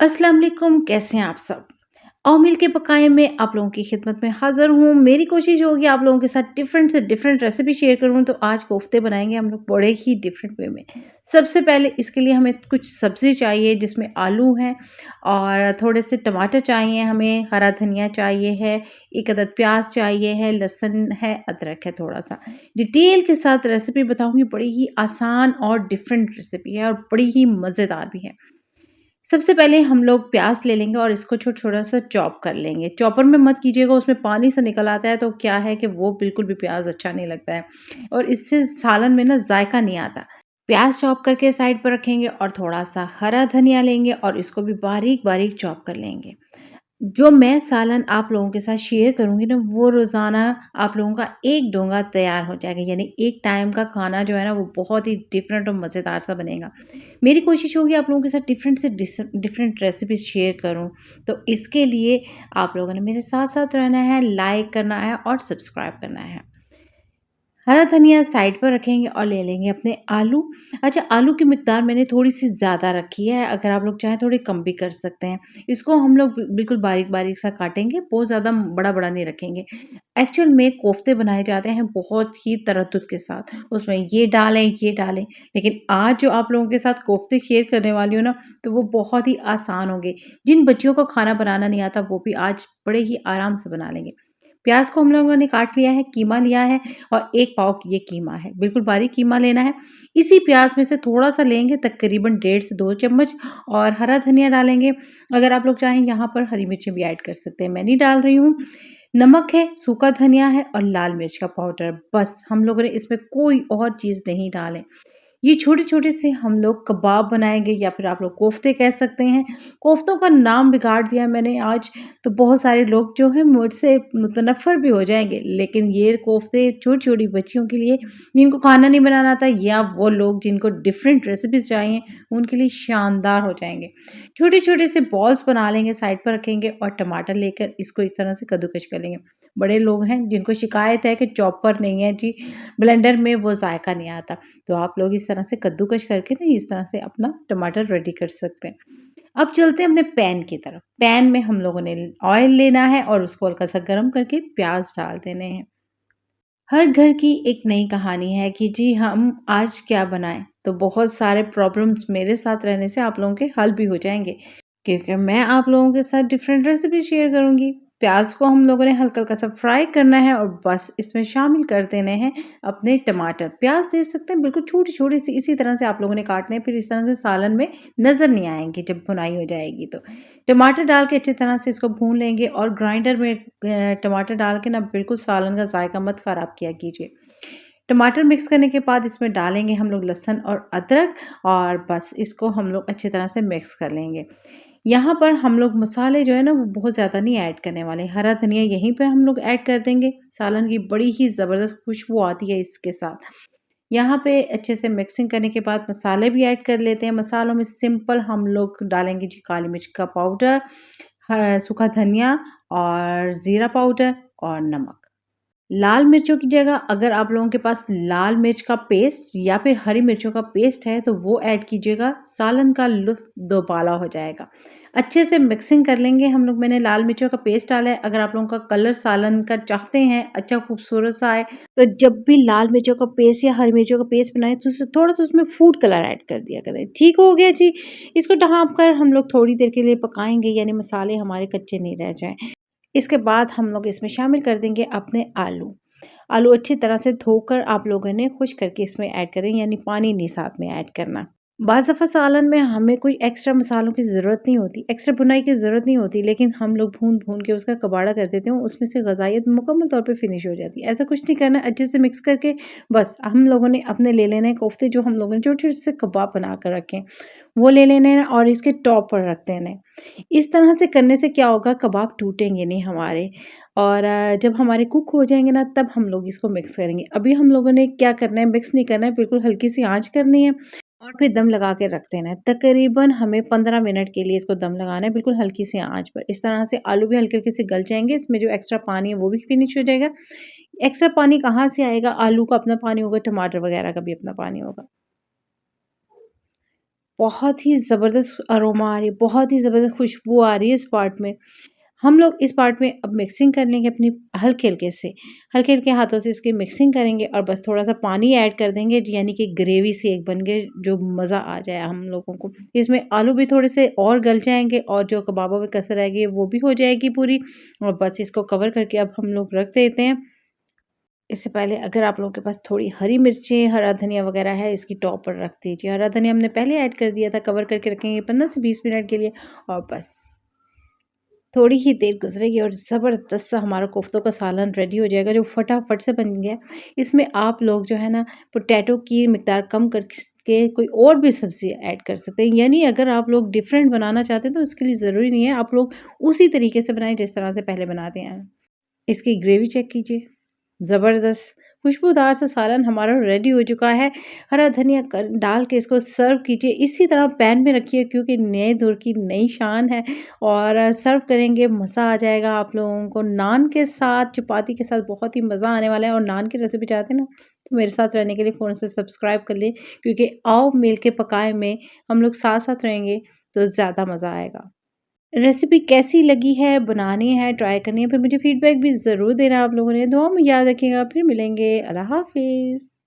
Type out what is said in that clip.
अस्सलाम वालेकुम, कैसे हैं आप सब? आओ मिल के पकाएँ में आप लोगों की खिदमत में हाज़िर हूँ। मेरी कोशिश होगी आप लोगों के साथ डिफ़रेंट से डिफ़रेंट रेसिपी शेयर करूँ, तो आज कोफ्ते बनाएँगे हम लोग बड़े ही डिफ़रेंट वे में। सबसे पहले इसके लिए हमें कुछ सब्ज़ी चाहिए जिसमें आलू हैं और थोड़े से टमाटर चाहिए हमें, हरा धनिया चाहिए है, 1 अदद प्याज़ चाहिए है, लहसुन है, अदरक है थोड़ा-सा। डिटेल के साथ रेसिपी बताऊँगी, बड़ी ही आसान और डिफ़रेंट रेसिपी है और बड़ी ही मज़ेदार भी है। सबसे पहले हम लोग प्याज़ ले लेंगे और इसको छोटा-छोटा सा चॉप कर लेंगे। चॉपर में मत कीजिएगा, उसमें पानी सा निकल आता है, तो क्या है कि वो बिल्कुल भी प्याज़ अच्छा नहीं लगता है और इससे सालन में ना जायका नहीं आता। प्याज़ चॉप करके साइड पर रखेंगे और थोड़ा-सा हरा धनिया लेंगे और इसको भी बारीक-बारीक चॉप कर लेंगे। जो मैं सालन आप लोगों के साथ शेयर करूँगी ना, वो रोज़ाना आप लोगों का एक डोंगा तैयार हो जाएगा, यानी एक टाइम का खाना जो है ना, वो बहुत ही डिफरेंट और मज़ेदार सा बनेगा। मेरी कोशिश होगी आप लोगों के साथ डिफरेंट से डिफरेंट रेसिपीज़ शेयर करूँ, तो इसके लिए आप लोगों ने मेरे साथ-साथ रहना है, लाइक करना है और सब्सक्राइब करना है। हरा धनिया साइड पर रखेंगे और ले लेंगे अपने आलू। अच्छा, आलू की मिकदार मैंने थोड़ी-सी ज़्यादा रखी है, अगर आप लोग चाहें थोड़ी कम भी कर सकते हैं। इसको हम लोग बिल्कुल बारीक-बारीक सा काटेंगे, बहुत ज़्यादा बड़ा-बड़ा नहीं रखेंगे। एक्चुअल में कोफ्ते बनाए जाते हैं बहुत ही तरद्दुत के साथ, उसमें ये डालें, लेकिन आज जो आप लोगों के साथ कोफ्ते शेयर करने वाली हूँ ना, तो वो बहुत ही आसान होंगे। जिन बच्चियों को खाना बनाना नहीं आता, वो भी आज बड़े ही आराम से बना लेंगे। प्याज़ को हम लोगों ने काट लिया है, कीमा लिया है और 1 पाव ये कीमा है, बिल्कुल बारीक कीमा लेना है। इसी प्याज़ में से थोड़ा-सा लेंगे तकरीबन डेढ़ से 2 चम्मच और हरा धनिया डालेंगे। अगर आप लोग चाहें यहाँ पर हरी मिर्ची भी ऐड कर सकते हैं, मैं नहीं डाल रही हूँ। नमक है, सूखा धनिया है और लाल मिर्च का पाउडर, बस हम लोगों ने इसमें कोई और चीज़ नहीं डाले। ये छोटे-छोटे से हम लोग कबाब बनाएँगे या फिर आप लोग कोफ्ते कह सकते हैं। कोफ्तों का नाम बिगाड़ दिया मैंने आज, तो बहुत सारे लोग जो हैं मुझसे मुतनफ़्फ़र भी हो जाएँगे। लेकिन ये कोफ्ते छोटी-छोटी बच्चियों के लिए जिनको खाना नहीं बनाना आता या वो लोग जिनको डिफ़रेंट रेसिपीज़ चाहिए, उनके लिए शानदार हो जाएँगे। छोटे-छोटे से बॉल्स बना लेंगे, साइड पर रखेंगे और टमाटर लेकर इसको इस तरह से कद्दूकस कर लेंगे। बड़े लोग हैं जिनको शिकायत है कि चॉपर नहीं है जी, ब्लेंडर में वो ज़ायका नहीं आता। तो आप लोग इस तरह से कद्दूकस करके ना इस तरह से अपना टमाटर रेडी कर सकते हैं। अब चलते हैं अपने पैन की तरफ। पैन में हम लोगों ने ऑयल लेना है और उसको हल्का-सा गरम करके प्याज़ डाल देने हैं। हर घर की एक नई कहानी है कि जी हम आज क्या बनाएँ? तो बहुत सारे प्रॉब्लम्स मेरे साथ रहने से आप लोगों के हल भी हो जाएँगे। क्योंकि मैं आप लोगों के साथ डिफरेंट रेसिपी शेयर करूँगी। प्याज़ को हम लोगों ने हल्का-हल्का सा फ्राई करना है और बस इसमें शामिल कर देने हैं अपने टमाटर। प्याज़ देख सकते हैं बिल्कुल छोटी-छोटी सी इसी तरह से आप लोगों ने काटने हैं, फिर इस तरह से सालन में नज़र नहीं आएँगे जब भुनाई हो जाएगी तो। टमाटर डाल के अच्छी तरह से इसको भून लेंगे और ग्राइंडर में टमाटर डाल के ना बिल्कुल सालन का ज़ायका मत ख़राब किया कीजिए। टमाटर मिक्स करने के बाद इसमें डालेंगे हम लोग लहसुन और अदरक और बस इसको हम लोग अच्छी तरह से मिक्स कर लेंगे। यहाँ पर हम लोग मसाले जो है ना वो बहुत ज़्यादा नहीं ऐड करने वाले। हरा धनिया यहीं पे हम लोग ऐड कर देंगे। सालन की बड़ी ही ज़बरदस्त खुशबू आती है इसके साथ। यहाँ पे अच्छे से मिक्सिंग करने के बाद मसाले भी ऐड कर लेते हैं। मसालों में सिंपल हम लोग डालेंगे जी काली मिर्च का पाउडर, सूखा धनिया और ज़ीरा पाउडर और नमक। लाल मिर्चों की जगह अगर आप लोगों के पास लाल मिर्च का पेस्ट या फिर हरी मिर्चों का पेस्ट है तो वो ऐड कीजिएगा, सालन का लुत्फ़ दोबाला हो जाएगा। अच्छे से मिक्सिंग कर लेंगे हम लोग। मैंने लाल मिर्चों का पेस्ट डाला है, अगर आप लोगों का कलर सालन का चाहते हैं अच्छा खूबसूरत सा आए, तो जब भी लाल मिर्चों का पेस्ट या हरी मिर्चों का पेस्ट बनाएँ तो उससे थोड़ा-सा उसमें फूड कलर ऐड कर दिया करें। ठीक हो गया जी, इसको ढँप कर हम लोग थोड़ी देर के लिए पकाएँगे यानी मसाले हमारे कच्चे नहीं रह जाएँ। इसके बाद हम लोग इसमें शामिल कर देंगे अपने आलू। आलू अच्छी तरह से धोकर आप लोगों ने खुश्क करके इसमें ऐड करें, यानी पानी नहीं साथ में ऐड करना। बाज़ दफ़ा सालन में हमें कोई एक्स्ट्रा मसालों की ज़रूरत नहीं होती, एक्स्ट्रा भुनाई की ज़रूरत नहीं होती, लेकिन हम लोग भून-भून के उसका कबाड़ा कर देते हैं, उसमें से ग़ज़ाइयत मुकम्मल तौर पे फ़िनिश हो जाती है। ऐसा कुछ नहीं करना, अच्छे से मिक्स करके बस हम लोगों ने अपने ले लेने हैं कोफ्ते, जो हम लोगों ने छोटे-छोटे से कबाब बना कर रखे हैं, वो ले लेने हैं और इसके टॉप पर रख देना है। इस तरह से करने से क्या होगा, कबाब टूटेंगे नहीं हमारे और जब हमारे कुक हो जाएँगे ना, तब हम लोग इसको मिक्स करेंगे। अभी हम लोगों ने क्या करना है, मिक्स नहीं करना है, बिल्कुल हल्की-सी आँच करनी है और फिर दम लगा के रख देना है। तकरीबन हमें 15 मिनट के लिए इसको दम लगाना है, बिल्कुल हल्की-सी आँच पर। इस तरह से आलू भी हल्के-हल्के से गल जाएँगे, इसमें जो एक्स्ट्रा पानी है वो भी फिनिश हो जाएगा। एक्स्ट्रा पानी कहाँ से आएगा, आलू का अपना पानी होगा, टमाटर वगैरह का भी अपना पानी होगा। बहुत ही ज़बरदस्त अरोमा आ रही है, बहुत ही ज़बरदस्त खुशबू आ रही है इस पार्ट में। हम लोग इस पार्ट में अब मिक्सिंग कर लेंगे अपनी हल्के-हल्के से, हल्के-हल्के हाथों से इसकी मिक्सिंग करेंगे और बस थोड़ा-सा पानी ऐड कर देंगे यानी कि ग्रेवी सी एक बन के जो मज़ा आ जाए हम लोगों को। इसमें आलू भी थोड़े से और गल जाएँगे और जो कबाबों में कसर रहेगी वो भी हो जाएगी पूरी और बस इसको कवर करके अब हम लोग रख देते हैं। इससे पहले अगर आप लोगों के पास थोड़ी हरी मिर्चें, हरा धनिया वगैरह है इसकी टॉप पर रख दीजिए। हरा धनिया हमने पहले ऐड कर दिया था, कवर करके रखेंगे 15 से 20 मिनट के लिए और बस थोड़ी ही देर गुज़रेगी और ज़बरदस्त सा हमारा कोफ्तों का सालन रेडी हो जाएगा जो फटाफट से बन गया। इसमें आप लोग जो है ना पोटैटो की मिक़दार कम करके कोई और भी सब्ज़ी ऐड कर सकते हैं। यानी अगर आप लोग डिफ़रेंट बनाना चाहते हैं तो उसके लिए ज़रूरी नहीं है, आप लोग उसी तरीके से बनाएँ जिस तरह से पहले बनाते हैं। इसकी ग्रेवी चेक कीजिए। ज़बरदस्त खुशबूदार सा सालन हमारा रेडी हो चुका है। हरा धनिया डाल के इसको सर्व कीजिए। इसी तरह पैन में रखिए क्योंकि नए दौर की नई शान है और सर्व करेंगे मज़ा आ जाएगा आप लोगों को। नान के साथ, चपाती के साथ बहुत ही मज़ा आने वाला है और नान की रेसिपी चाहते हैं ना, तो मेरे साथ रहने के लिए फ़ोन से सब्सक्राइब कर लिए क्योंकि आओ मिल के पकाए में हम लोग साथ-साथ रहेंगे तो ज़्यादा मज़ा आएगा। रेसिपी कैसी लगी है, बनानी है, ट्राई करनी है, फिर मुझे फीडबैक भी ज़रूर देना आप लोगों ने। दुआ में याद रखिएगा, फिर मिलेंगे। अल्लाह हाफ़िज़।